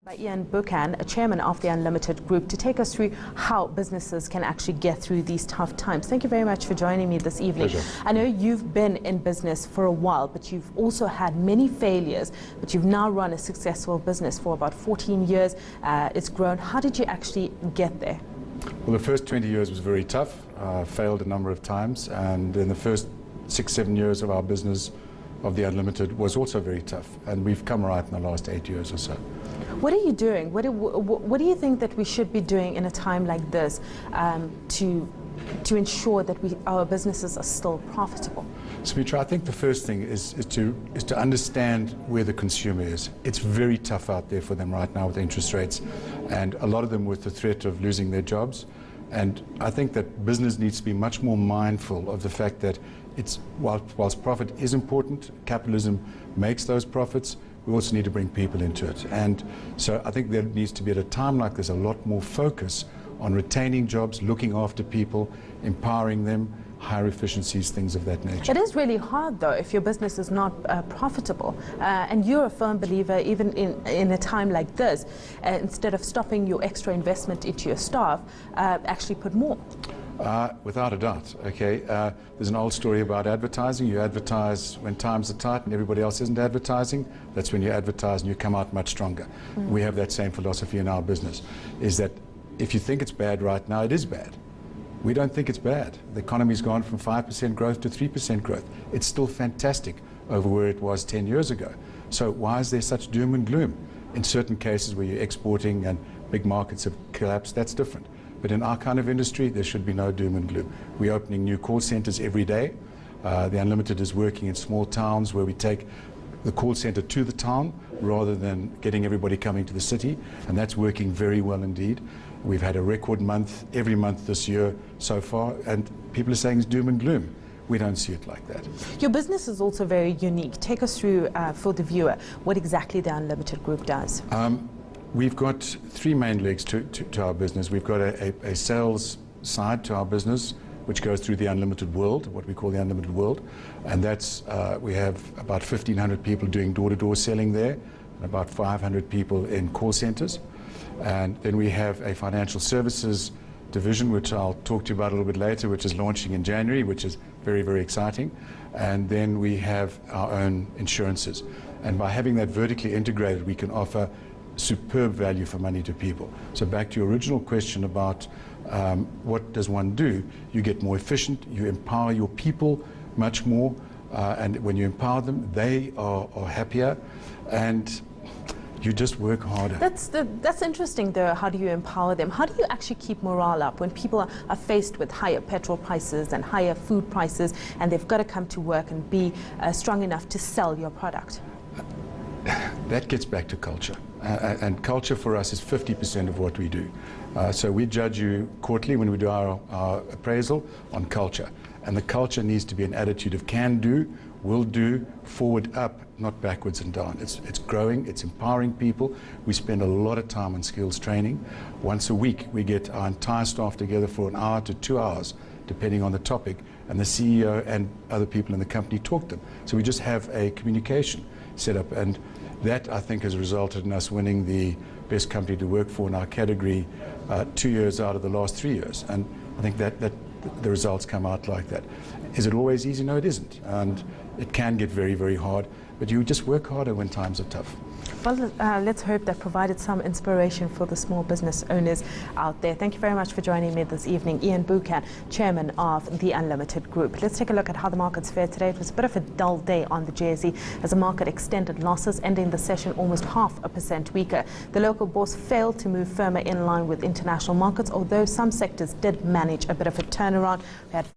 By Iain Buchan, a chairman of the Unlimited Group, to take us through how businesses can actually get through these tough times. Thank you very much for joining me this evening. Pleasure. I know you've been in business for a while, but you've also had many failures, but you've now run a successful business for about 14 years. It's grown. How did you actually get there? Well, the first 20 years was very tough, failed a number of times, and in the first 6-7 years of our business of the Unlimited was also very tough, and we've come right in the last 8 years or so. What are you doing? What do you think that we should be doing in a time like this to ensure that our businesses are still profitable? Smitra, I think the first thing is to understand where the consumer is. It's very tough out there for them right now with interest rates, and a lot of them with the threat of losing their jobs. And I think that business needs to be much more mindful of the fact that whilst profit is important, capitalism makes those profits, we also need to bring people into it. And so I think there needs to be, at a time like this, a lot more focus on retaining jobs, looking after people, empowering them, higher efficiencies, things of that nature. It is really hard, though, if your business is not profitable. And you're a firm believer, even in a time like this, instead of stopping your extra investment into your staff, actually put more. Without a doubt, okay. There's an old story about advertising. You advertise when times are tight and everybody else isn't advertising. That's when you advertise and you come out much stronger. We have that same philosophy in our business, is that if you think it's bad right now, it is bad. We don't think it's bad. The economy's gone from 5% growth to 3% growth. It's still fantastic over where it was 10 years ago. So why is there such doom and gloom? In certain cases where you're exporting and big markets have collapsed, that's different. But in our kind of industry, there should be no doom and gloom. We're opening new call centers every day. The Unlimited is working in small towns where we take the call center to the town rather than getting everybody coming to the city, and that's working very well indeed. We've had a record month every month this year so far, and people are saying it's doom and gloom. We don't see it like that. Your business is also very unique. Take us through, for the viewer, what exactly the Unlimited Group does. We've got three main legs to our business. We've got a sales side to our business, which goes through the Unlimited World, what we call the Unlimited World. And that's, we have about 1,500 people doing door-to-door selling there, and about 500 people in call centers. And then we have a financial services division, which I'll talk to you about a little bit later, which is launching in January, which is very, very exciting. And then we have our own insurances. And by having that vertically integrated, we can offer superb value for money to people. So back to your original question about what does one do, you get more efficient, you empower your people much more, and when you empower them, they are happier, and you just work harder. That's interesting, though. How do you empower them? How do you actually keep morale up when people are faced with higher petrol prices and higher food prices, and they've got to come to work and be strong enough to sell your product? That gets back to culture. And culture for us is 50% of what we do. So we judge you quarterly when we do our appraisal on culture. And the culture needs to be an attitude of can do, will do, forward up, not backwards and down. It's growing, it's empowering people. We spend a lot of time on skills training. Once a week we get our entire staff together for an hour to 2 hours, depending on the topic, and the CEO and other people in the company talk to them. So we just have a communication set up, and that, I think, has resulted in us winning the best company to work for in our category 2 years out of the last 3 years. And I think that the results come out like that. Is it always easy? No, it isn't. And it can get very, very hard. But you just work harder when times are tough. Well, let's hope that provided some inspiration for the small business owners out there. Thank you very much for joining me this evening. Iain Buchan, chairman of the Unlimited Group. Let's take a look at how the markets fared today. It was a bit of a dull day on the JSE as the market extended losses, ending the session almost 0.5% weaker. The local bourse failed to move firmer in line with international markets, although some sectors did manage a bit of a turnaround. We had